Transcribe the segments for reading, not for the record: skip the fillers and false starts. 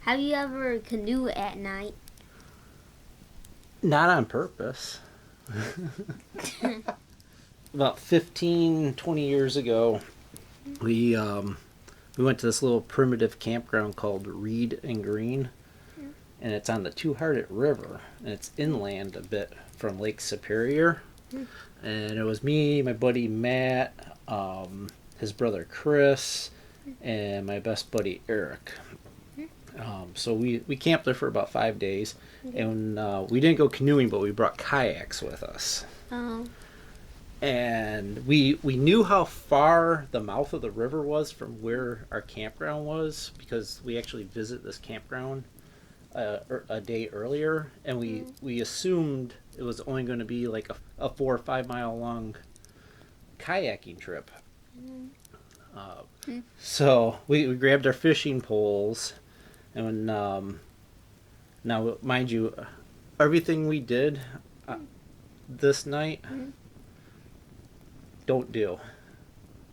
Have you ever canoed at night? Not on purpose. About 15, 20 years ago, we went to this little primitive campground called Reed and Green, and it's on the Two Hearted River, and it's inland a bit from Lake Superior. And it was me, my buddy Matt, his brother Chris, and my best buddy Eric. So we camped there for about 5 days, and we didn't go canoeing, but we brought kayaks with us. Oh. And we knew how far the mouth of the river was from where our campground was, because we actually visited this campground a day earlier, and we assumed it was only going to be like a 4 or 5 mile long kayaking trip. So we grabbed our fishing poles, and now mind you, everything we did this night, don't do.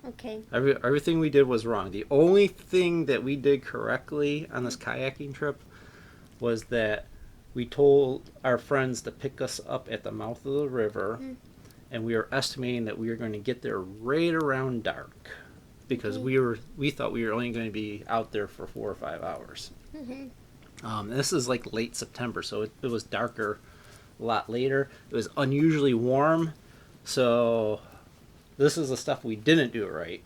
Okay. Everything we did was wrong. The only thing that we did correctly on this kayaking trip was that we told our friends to pick us up at the mouth of the river, and we were estimating that we were going to get there right around dark, because we thought we were only going to be out there for 4 or 5 hours. This is like late September, so it was darker a lot later. It was unusually warm, so this is the stuff we didn't do right.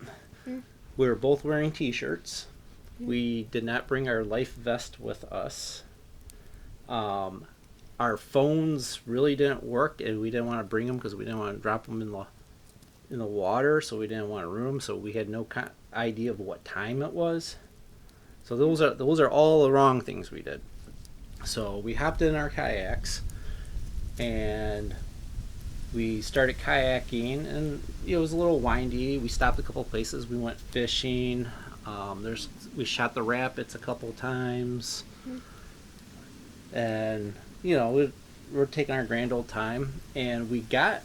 We were both wearing t-shirts. We did not bring our life vest with us. Our phones really didn't work, and we didn't want to bring them because we didn't want to drop them in the water, so we didn't want to ruin them. So we had no idea of what time it was. So those are all the wrong things we did. So we hopped in our kayaks, and we started kayaking, and it was a little windy. We stopped a couple places. We went fishing. We shot the rapids a couple times, and we're taking our grand old time. And we got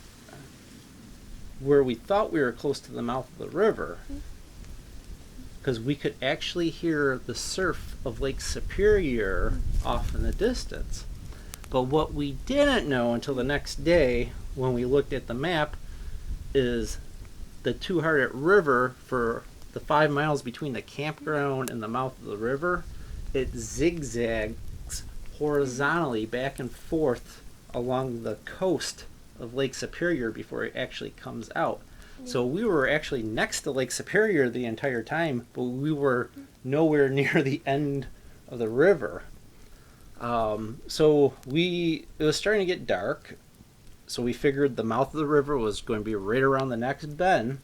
where we thought we were close to the mouth of the river, because we could actually hear the surf of Lake Superior off in the distance. But what we didn't know until the next day, when we looked at the map, is the Two Hearted River, for the 5 miles between the campground and the mouth of the river, it zigzags horizontally back and forth along the coast of Lake Superior before it actually comes out. So we were actually next to Lake Superior the entire time, but we were nowhere near the end of the river. So it was starting to get dark, so we figured the mouth of the river was going to be right around the next bend.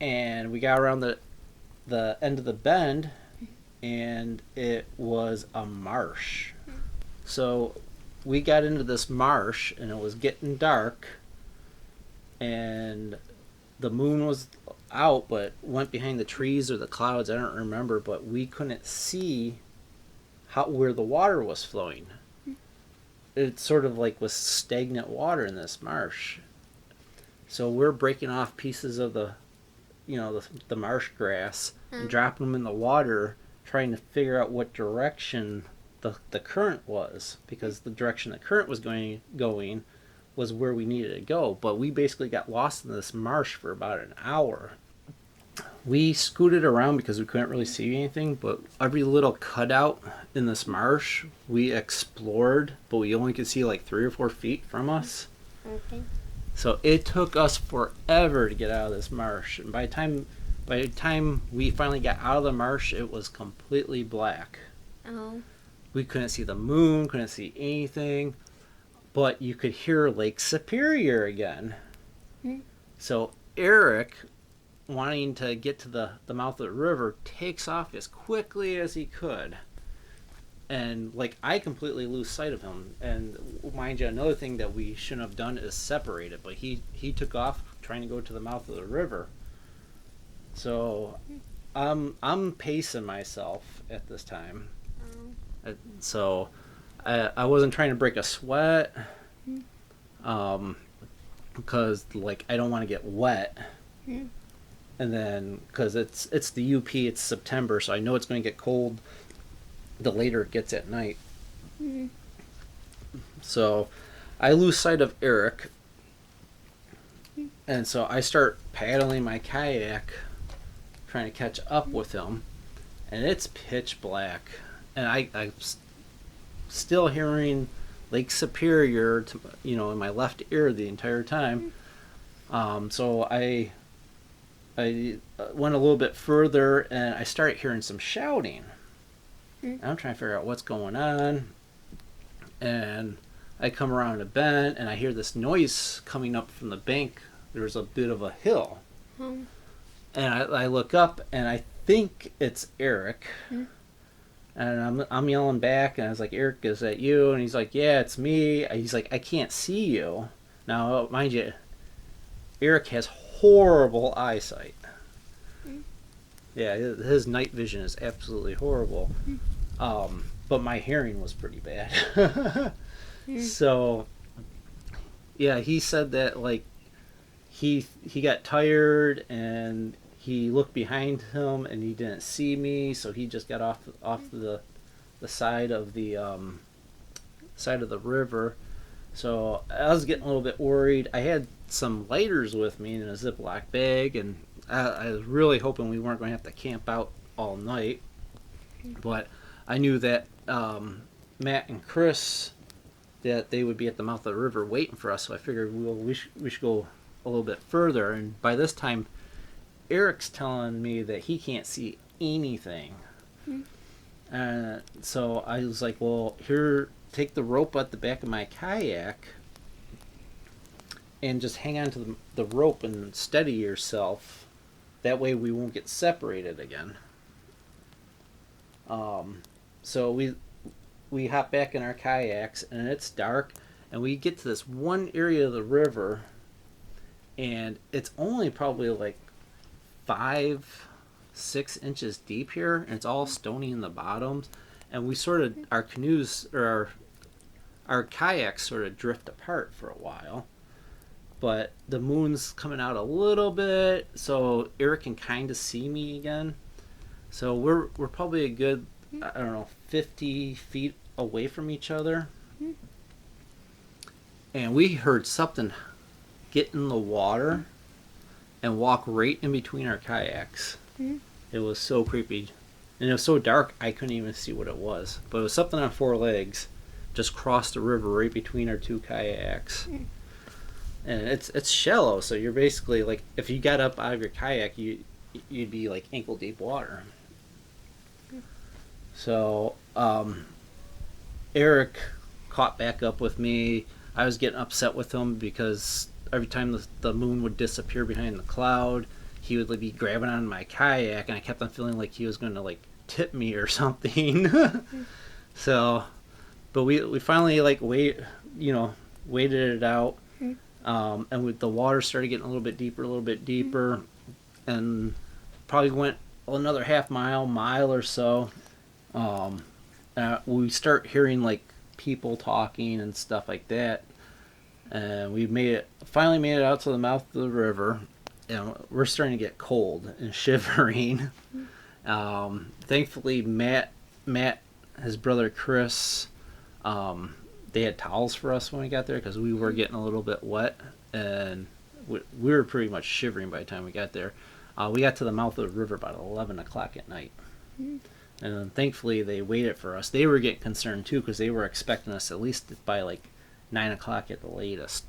And we got around the end of the bend, and it was a marsh. So we got into this marsh, and it was getting dark, and the moon was out but went behind the trees or the clouds, I don't remember, but we couldn't see where the water was flowing. It sort of like was stagnant water in this marsh. So we're breaking off pieces of the marsh grass and dropping them in the water, trying to figure out what direction the current was, because the direction the current was going was where we needed to go. But we basically got lost in this marsh for about an hour. We scooted around because we couldn't really see anything, but every little cutout in this marsh we explored, but we only could see like 3 or 4 feet from us. Okay. So it took us forever to get out of this marsh, and by the time we finally got out of the marsh, it was completely black. Oh. We couldn't see the moon, couldn't see anything, but you could hear Lake Superior again. So Eric, wanting to get to the mouth of the river, takes off as quickly as he could. And I completely lose sight of him. And mind you, another thing that we shouldn't have done is separated, but he took off trying to go to the mouth of the river. So I'm pacing myself at this time. So I wasn't trying to break a sweat, because I don't want to get wet. And then because it's the UP, it's September, so I know it's going to get cold the later it gets at night. Mm. So I lose sight of Eric, and so I start paddling my kayak, trying to catch up with him, and it's pitch black, and I'm still hearing Lake Superior, in my left ear the entire time. So I went a little bit further, and I started hearing some shouting. And I'm trying to figure out what's going on, and I come around a bend, and I hear this noise coming up from the bank. There's a bit of a hill. Mm. And I look up, and I think it's Eric. Mm. And I'm yelling back, and I was like, Eric, is that you? And he's like, yeah, it's me. He's like, I can't see you. Now, mind you, Eric has horrible eyesight. Mm. Yeah, his night vision is absolutely horrible. But my hearing was pretty bad. So, yeah, he said that, like, he got tired, and he looked behind him, and he didn't see me, so he just got off the side of the river. So I was getting a little bit worried. I had some lighters with me in a Ziploc bag, and I was really hoping we weren't going to have to camp out all night. But I knew that Matt and Chris, that they would be at the mouth of the river waiting for us, so I figured we should go a little bit further. And by this time, Eric's telling me that he can't see anything. So I was like, well, here, take the rope at the back of my kayak and just hang on to the rope and steady yourself. That way we won't get separated again. So we hop back in our kayaks, and it's dark, and we get to this one area of the river, and it's only probably like 5-6 inches deep here, and it's all stony in the bottoms, and we sort of, our canoes, or our kayaks sort of drift apart for a while, but the moon's coming out a little bit, so Eric can kind of see me again. So we're probably a good, I don't know, 50 feet away from each other, and we heard something get in the water and walk right in between our kayaks. It was so creepy, and it was so dark I couldn't even see what it was, but it was something on 4 legs just crossed the river right between our 2 kayaks. And it's shallow, so you're basically like, if you got up out of your kayak, you'd be like ankle deep water. So Eric caught back up with me. I was getting upset with him because every time the moon would disappear behind the cloud, he would be grabbing on my kayak, and I kept on feeling like he was going to like tip me or something. So, but we finally like waited it out, and the water started getting a little bit deeper, and probably went another mile or so. We start hearing like people talking and stuff like that, and we finally made it out to the mouth of the river, and we're starting to get cold and shivering. Thankfully, Matt, his brother Chris, they had towels for us when we got there because we were getting a little bit wet, and we were pretty much shivering by the time we got there. We got to the mouth of the river about 11 o'clock at night. And thankfully they waited for us. They were getting concerned too because they were expecting us at least by like 9 o'clock at the latest.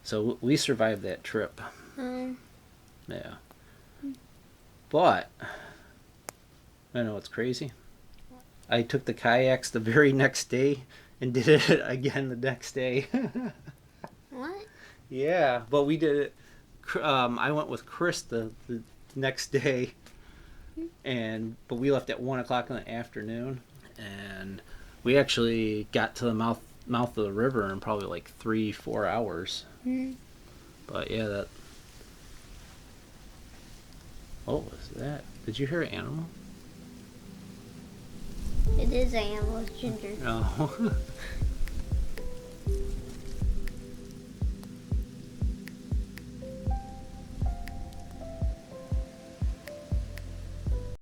So we survived that trip. Yeah. But I know it's crazy. I took the kayaks the very next day and did it again the next day. What? Yeah, but we did it. I went with Chris the next day, but we left at 1 o'clock in the afternoon, and we actually got to the mouth of the river in probably like 3-4 hours. But yeah, that. What was that? Did you hear an animal? It is animal, Ginger. No.